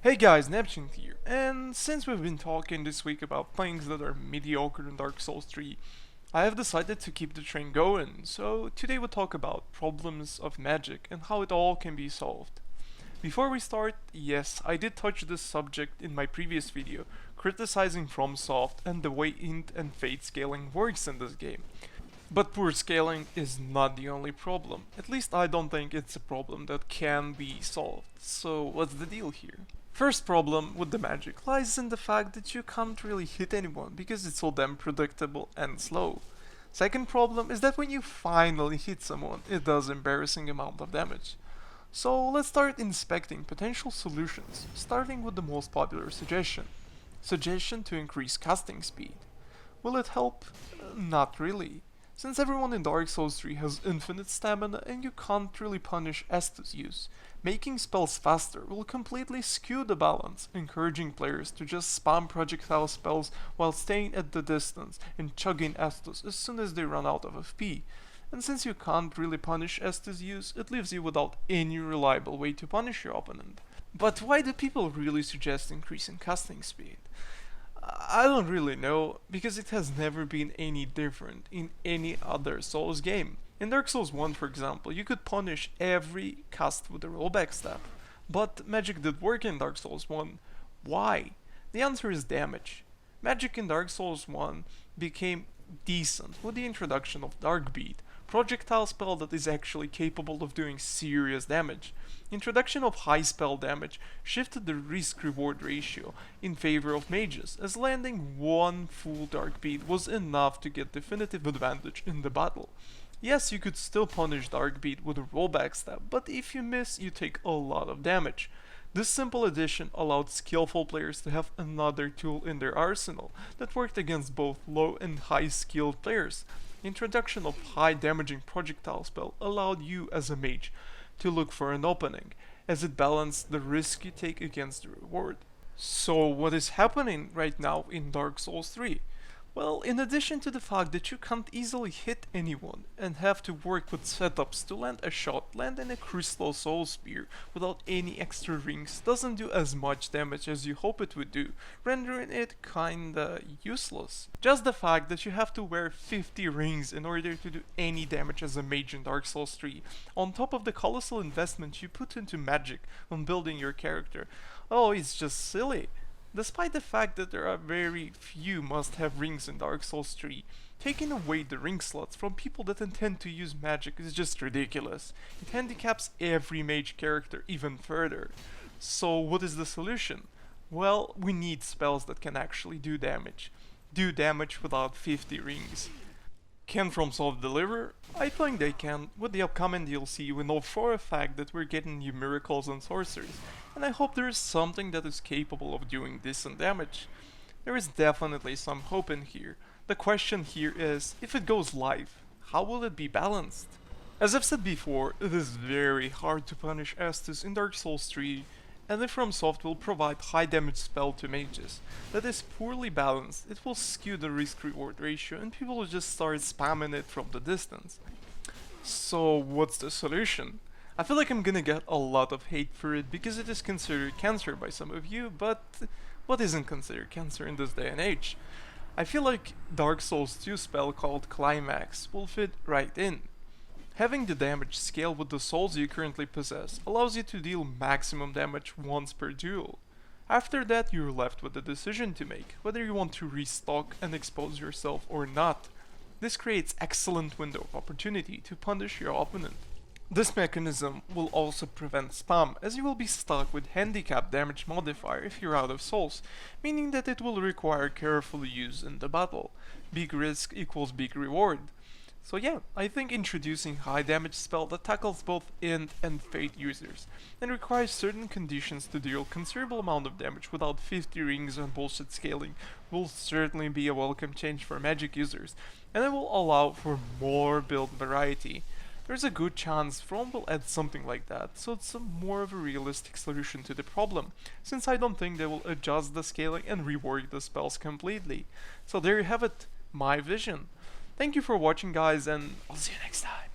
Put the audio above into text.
Hey guys, Neptune here, and since we've been talking this week about things that are mediocre in Dark Souls 3, I have decided to keep the train going, so today we'll talk about problems of magic and how it all can be solved. Before we start, yes, I did touch this subject in my previous video, criticizing FromSoft and the way int and fate scaling works in this game. But poor scaling is not the only problem, at least I don't think it's a problem that can be solved, so what's the deal here? First problem with the magic lies in the fact that you can't really hit anyone because it's so damn predictable and slow. Second problem is that when you finally hit someone, it does embarrassing amount of damage. So let's start inspecting potential solutions, starting with the most popular suggestion. Suggestion to increase casting speed. Will it help? Not really. Since everyone in Dark Souls 3 has infinite stamina and you can't really punish Estus use, making spells faster will completely skew the balance, encouraging players to just spam projectile spells while staying at the distance and chugging Estus as soon as they run out of FP. And since you can't really punish Estus use, it leaves you without any reliable way to punish your opponent. But why do people really suggest increasing casting speed? I don't really know, because it has never been any different in any other Souls game. In Dark Souls 1, for example, you could punish every cast with a rollback step. But magic did work in Dark Souls 1. Why? The answer is damage. Magic in Dark Souls 1 became decent with the introduction of Darkbeat, projectile spell that is actually capable of doing serious damage. Introduction of high spell damage shifted the risk-reward ratio in favor of mages, as landing one full Darkbeat was enough to get definitive advantage in the battle. Yes, you could still punish Darkbeat with a rollback step, but if you miss, you take a lot of damage. This simple addition allowed skillful players to have another tool in their arsenal that worked against both low and high skilled players. Introduction of high damaging projectile spell allowed you as a mage to look for an opening, as it balanced the risk you take against the reward. So what is happening right now in Dark Souls 3? Well, in addition to the fact that you can't easily hit anyone and have to work with setups to land a shot, landing a crystal soul spear without any extra rings doesn't do as much damage as you hope it would do, rendering it kinda useless. Just the fact that you have to wear 50 rings in order to do any damage as a mage in Dark Souls 3, on top of the colossal investment you put into magic when building your character, it's just silly. Despite the fact that there are very few must-have rings in Dark Souls 3, taking away the ring slots from people that intend to use magic is just ridiculous. It handicaps every mage character even further. So what is the solution? Well, we need spells that can actually do damage. Do damage without 50 rings. Can FromSoft deliver? I think they can. With the upcoming DLC, we know for a fact that we're getting new miracles and sorceries, and I hope there is something that is capable of doing decent damage. There is definitely some hope in here. The question here is, if it goes live, how will it be balanced? As I've said before, it is very hard to punish Estus in Dark Souls 3, and if FromSoft will provide high damage spell to mages that is poorly balanced, it will skew the risk-reward ratio and people will just start spamming it from the distance. So what's the solution? I feel like I'm gonna get a lot of hate for it because it is considered cancer by some of you, but what isn't considered cancer in this day and age? I feel like Dark Souls 2 spell called Climax will fit right in. Having the damage scale with the souls you currently possess allows you to deal maximum damage once per duel. After that, you're left with a decision to make, whether you want to restock and expose yourself or not. This creates excellent window of opportunity to punish your opponent. This mechanism will also prevent spam, as you will be stuck with handicap damage modifier if you're out of souls, meaning that it will require careful use in the battle. Big risk equals big reward. So yeah, I think introducing high damage spell that tackles both int and fate users, and requires certain conditions to deal considerable amount of damage without 50 rings and bullshit scaling will certainly be a welcome change for magic users, and it will allow for more build variety. There's a good chance From will add something like that, so it's more of a realistic solution to the problem, since I don't think they will adjust the scaling and rework the spells completely. So there you have it, my vision. Thank you for watching guys, and I'll see you next time.